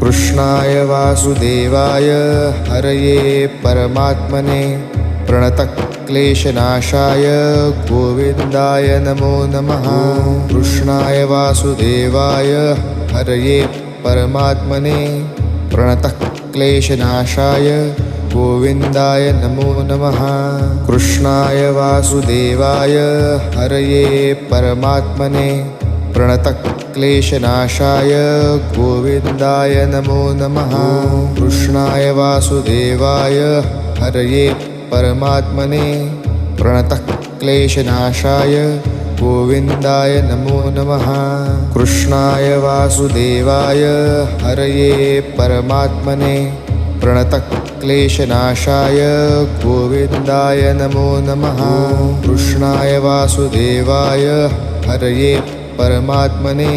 कृष्णाय वासुदेवाय हरये परमात्मने प्रणतक्लेशनाशाय गोविन्दाय नमो नमः। कृष्णाय वासुदेवाय हरये परमात्मने प्रणतक्लेशनाशाय गोविन्दाय नमो नमः। कृष्णाय वासुदेवाय हरये परमात्मने प्रणतक्लेशनाशाय गोविन्दाय नमो नमः। कृष्णाय वासुदेवाय हरये परमात्मने प्रणतक्लेशनाशाय गोविन्दाय नमो नमः। कृष्णाय वासुदेवाय हरये परमात्मने प्रणतक्लेशनाशाय गोविन्दाय नमो नमः। कृष्णाय वासुदेवाय हरये परमात्मने